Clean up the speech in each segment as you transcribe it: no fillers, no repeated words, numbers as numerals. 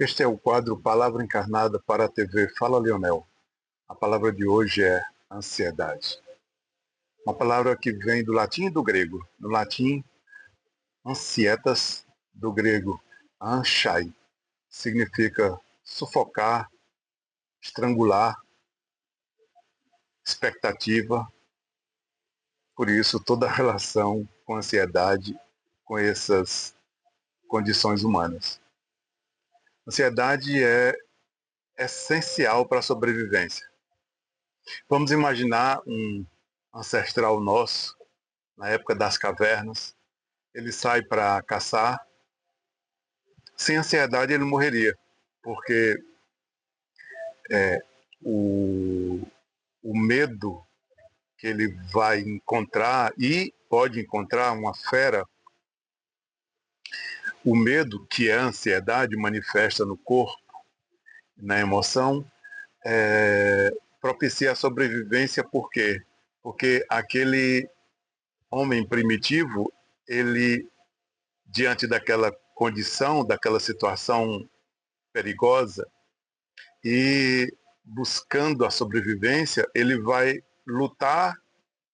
Este é o quadro Palavra Encarnada para a TV Fala Leonel. A palavra de hoje é ansiedade. Uma palavra que vem do latim e do grego. No latim, ansietas, do grego anchai, significa sufocar, estrangular, expectativa. Por isso, toda a relação com ansiedade, com essas condições humanas. Ansiedade é essencial para a sobrevivência. Vamos imaginar um ancestral nosso, na época das cavernas, ele sai para caçar. Sem ansiedade ele morreria, porque o, o medo que ele vai encontrar e pode encontrar uma fera, o medo que é a ansiedade manifesta no corpo, na emoção, propicia a sobrevivência. Por quê? Porque aquele homem primitivo, ele, diante daquela condição, daquela situação perigosa e buscando a sobrevivência, ele vai lutar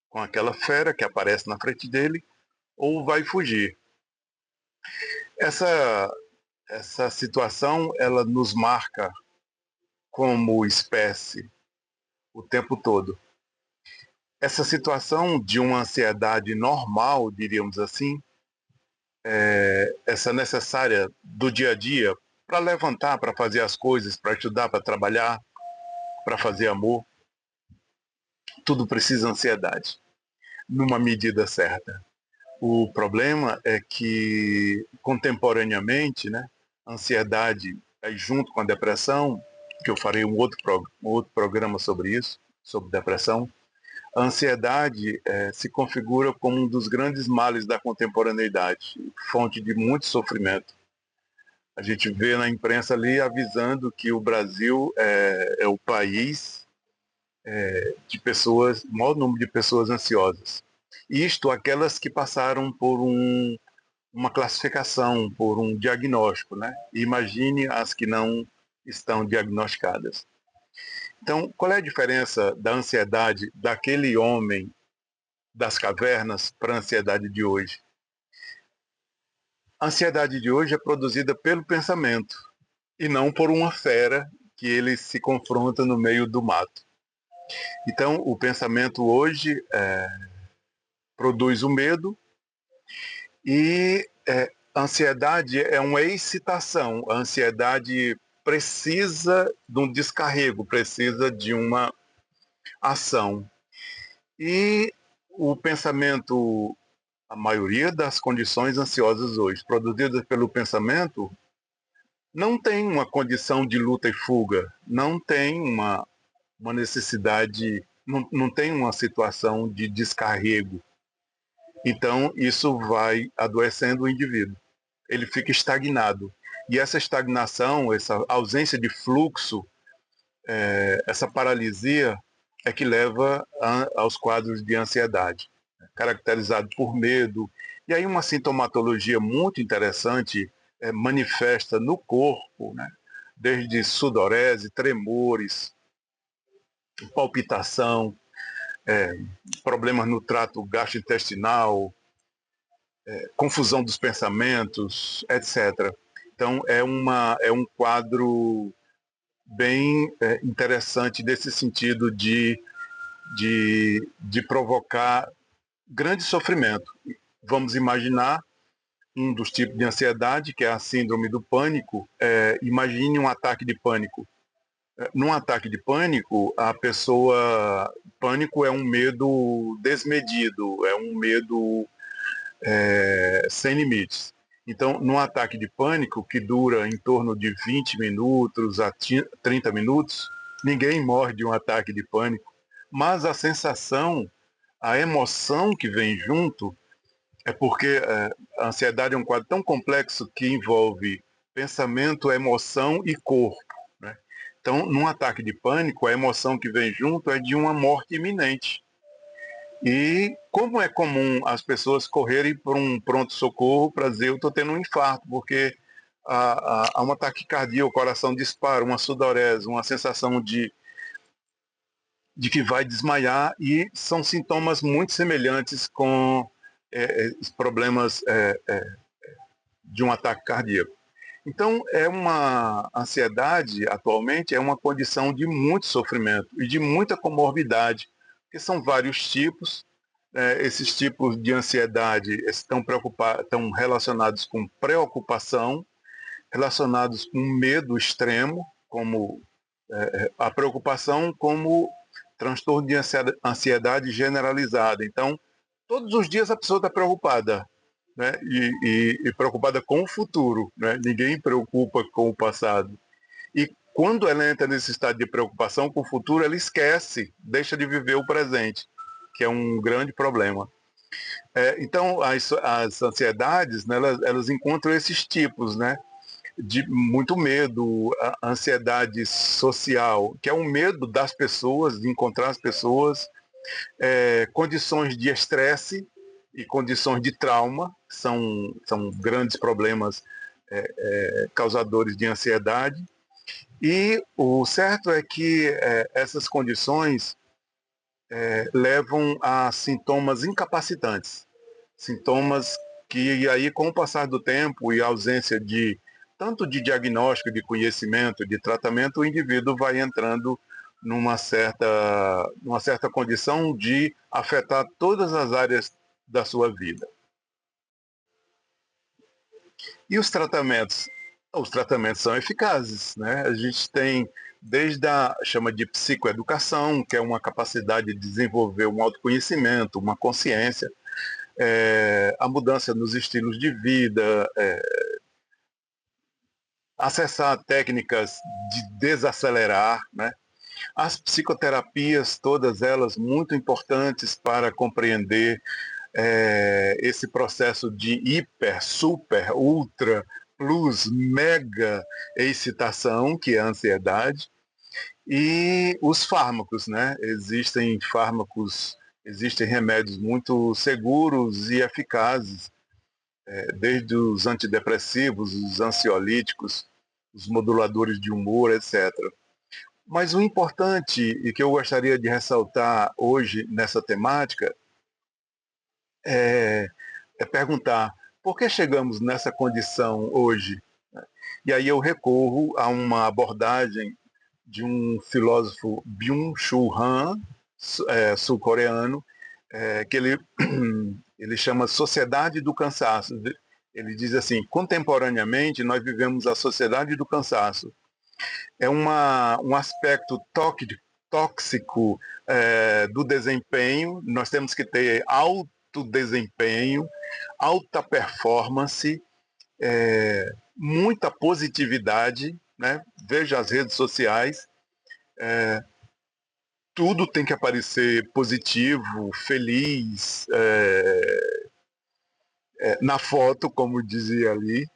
com aquela fera que aparece na frente dele ou vai fugir. Essa situação, ela nos marca como espécie o tempo todo. Essa situação de uma ansiedade normal, diríamos assim, essa necessária do dia a dia para levantar, para fazer as coisas, para estudar, para trabalhar, para fazer amor, tudo precisa ansiedade, numa medida certa. O problema é que, contemporaneamente, né, a ansiedade, junto com a depressão, que eu farei um outro programa sobre isso, sobre depressão, a ansiedade se configura como um dos grandes males da contemporaneidade, fonte de muito sofrimento. A gente vê na imprensa ali avisando que o Brasil é o país de pessoas, o maior número de pessoas ansiosas. Isto aquelas que passaram por uma classificação, por um diagnóstico, né? Imagine as que não estão diagnosticadas. Então, qual é a diferença da ansiedade daquele homem das cavernas para a ansiedade de hoje? A ansiedade de hoje é produzida pelo pensamento e não por uma fera que ele se confronta no meio do mato. Então, o pensamento hoje produz o medo e a ansiedade é uma excitação. A ansiedade precisa de um descarrego, precisa de uma ação. E o pensamento, a maioria das condições ansiosas hoje, produzidas pelo pensamento, não tem uma condição de luta e fuga, não tem uma necessidade, não tem uma situação de descarrego. Então, isso vai adoecendo o indivíduo. Ele fica estagnado. E essa estagnação, essa ausência de fluxo, essa paralisia é que leva aos quadros de ansiedade, caracterizado por medo. E aí uma sintomatologia muito interessante manifesta no corpo, né? Desde sudorese, tremores, palpitação, problemas no trato gastrointestinal, confusão dos pensamentos, etc. Então é um quadro bem interessante desse sentido de provocar grande sofrimento. Vamos imaginar um dos tipos de ansiedade, que é a síndrome do pânico. Imagine um ataque de pânico. Num ataque de pânico, a pessoa... Pânico é um medo desmedido, é um medo sem limites. Então, num ataque de pânico, que dura em torno de 20 minutos a 30 minutos, ninguém morre de um ataque de pânico, mas a sensação, a emoção que vem junto, é porque a ansiedade é um quadro tão complexo que envolve pensamento, emoção e corpo, né? Então, num ataque de pânico, a emoção que vem junto é de uma morte iminente. E como é comum as pessoas correrem para um pronto-socorro para dizer eu estou tendo um infarto, porque a um ataque cardíaco, o coração dispara, uma sudorese, uma sensação de que vai desmaiar, e são sintomas muito semelhantes com problemas de um ataque cardíaco. Então, é uma ansiedade, atualmente, é uma condição de muito sofrimento e de muita comorbidade, porque são vários tipos. Esses tipos de ansiedade estão relacionados com preocupação, relacionados com medo extremo, como a preocupação como transtorno de ansiedade generalizada. Então, todos os dias a pessoa está preocupada, né? E preocupada com o futuro, né? Ninguém preocupa com o passado. E quando ela entra nesse estado de preocupação com o futuro, ela esquece, deixa de viver o presente, que é um grande problema. Então, as ansiedades, né, elas encontram esses tipos, né? De muito medo, a ansiedade social, que é um medo das pessoas, de encontrar as pessoas, condições de estresse e condições de trauma, são grandes problemas causadores de ansiedade. E o certo é que essas condições levam a sintomas incapacitantes, sintomas que aí, com o passar do tempo e a ausência de tanto de diagnóstico, de conhecimento, de tratamento, o indivíduo vai entrando numa certa condição de afetar todas as áreas da sua vida. E os tratamentos? Os tratamentos são eficazes, né? A gente tem chama de psicoeducação, que é uma capacidade de desenvolver um autoconhecimento, uma consciência, a mudança nos estilos de vida, acessar técnicas de desacelerar, né? As psicoterapias, todas elas muito importantes para compreender esse processo de hiper, super, ultra, plus, mega excitação, que é a ansiedade, e os fármacos, né? Existem remédios muito seguros e eficazes, desde os antidepressivos, os ansiolíticos, os moduladores de humor, etc. Mas o importante, e que eu gostaria de ressaltar hoje nessa temática, é perguntar por que chegamos nessa condição hoje? E aí eu recorro a uma abordagem de um filósofo Byung-Chul Han, sul-coreano, que ele chama Sociedade do Cansaço. Ele diz assim: contemporaneamente nós vivemos a sociedade do cansaço. É um aspecto tóxico do desempenho. Nós temos que ter alto desempenho, alta performance, muita positividade, né? Veja as redes sociais, tudo tem que aparecer positivo, feliz, na foto, como dizia ali.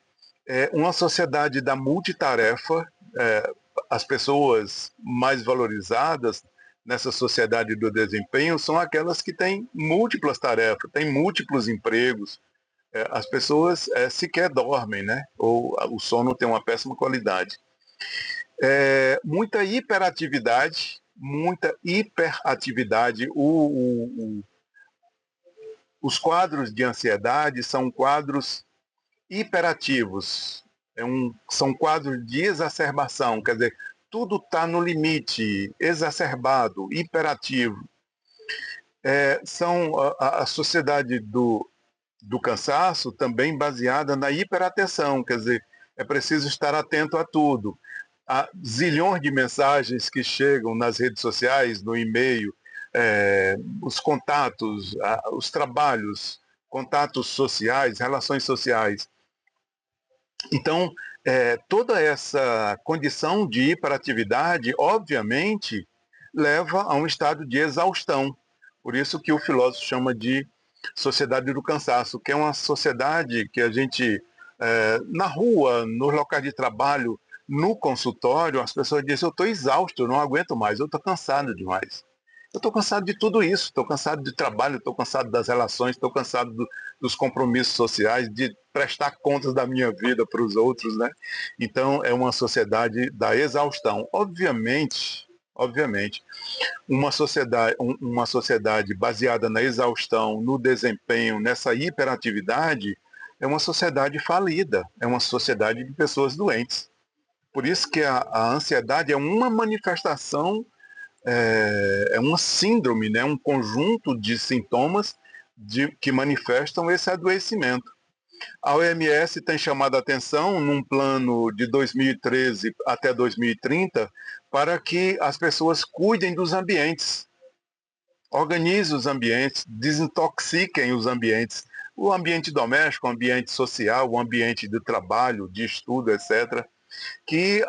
Uma sociedade da multitarefa, as pessoas mais valorizadas nessa sociedade do desempenho são aquelas que têm múltiplas tarefas, têm múltiplos empregos. As pessoas sequer dormem, né? Ou o sono tem uma péssima qualidade. Muita hiperatividade, os quadros de ansiedade são quadros hiperativos, são quadros de exacerbação, quer dizer, tudo está no limite, exacerbado, hiperativo. São a sociedade do cansaço também baseada na hiperatenção, quer dizer, é preciso estar atento a tudo. Há zilhões de mensagens que chegam nas redes sociais, no e-mail, os contatos, os trabalhos, contatos sociais, relações sociais. Então, toda essa condição de hiperatividade, obviamente, leva a um estado de exaustão. Por isso que o filósofo chama de sociedade do cansaço, que é uma sociedade que a gente, na rua, nos locais de trabalho, no consultório, as pessoas dizem: eu estou exausto, eu não aguento mais, eu estou cansado demais. Eu estou cansado de tudo isso, estou cansado de trabalho, estou cansado das relações, estou cansado dos compromissos sociais, de prestar contas da minha vida para os outros, né? Então é uma sociedade da exaustão. Obviamente, uma sociedade baseada na exaustão, no desempenho, nessa hiperatividade, é uma sociedade falida, é uma sociedade de pessoas doentes. Por isso que a ansiedade é uma manifestação, é uma síndrome, né? Um conjunto de sintomas que manifestam esse adoecimento. A OMS tem chamado a atenção num plano de 2013 até 2030 para que as pessoas cuidem dos ambientes, organizem os ambientes, desintoxiquem os ambientes, o ambiente doméstico, o ambiente social, o ambiente de trabalho, de estudo, etc. Que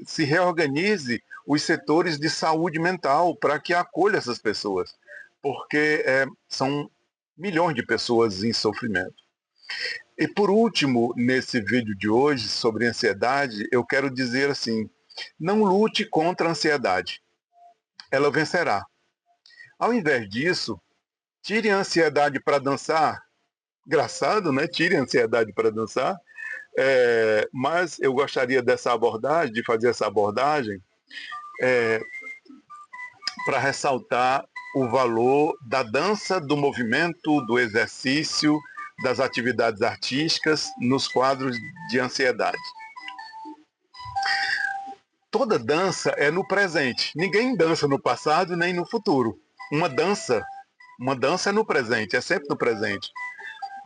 se reorganize os setores de saúde mental para que acolha essas pessoas, porque são milhões de pessoas em sofrimento. E por último, nesse vídeo de hoje sobre ansiedade, eu quero dizer assim, não lute contra a ansiedade, ela vencerá. Ao invés disso, tire a ansiedade para dançar, engraçado, né? Tire a ansiedade para dançar, mas eu gostaria dessa abordagem, de fazer essa abordagem, para ressaltar o valor da dança, do movimento, do exercício, das atividades artísticas nos quadros de ansiedade. Toda dança é no presente. Ninguém dança no passado nem no futuro. Uma dança é no presente, é sempre no presente.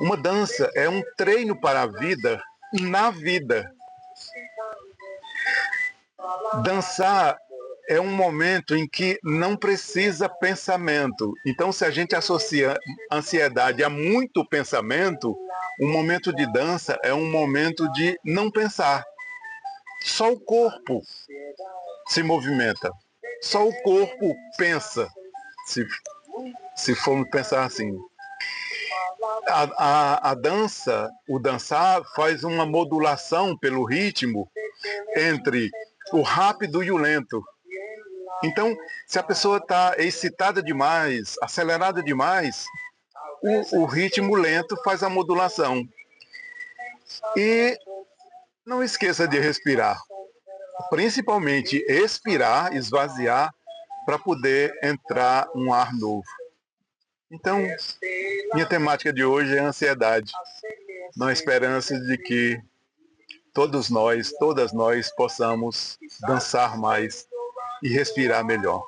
Uma dança é um treino para a vida na vida. Dançar é um momento em que não precisa pensamento. Então, se a gente associa ansiedade a muito pensamento, um momento de dança é um momento de não pensar. Só o corpo se movimenta. Só o corpo pensa, se formos pensar assim. A dança, o dançar, faz uma modulação pelo ritmo entre o rápido e o lento. Então, se a pessoa está excitada demais, acelerada demais, o ritmo lento faz a modulação. E não esqueça de respirar. Principalmente expirar, esvaziar, para poder entrar um ar novo. Então, minha temática de hoje é ansiedade, na esperança de que todas nós possamos dançar mais e respirar melhor.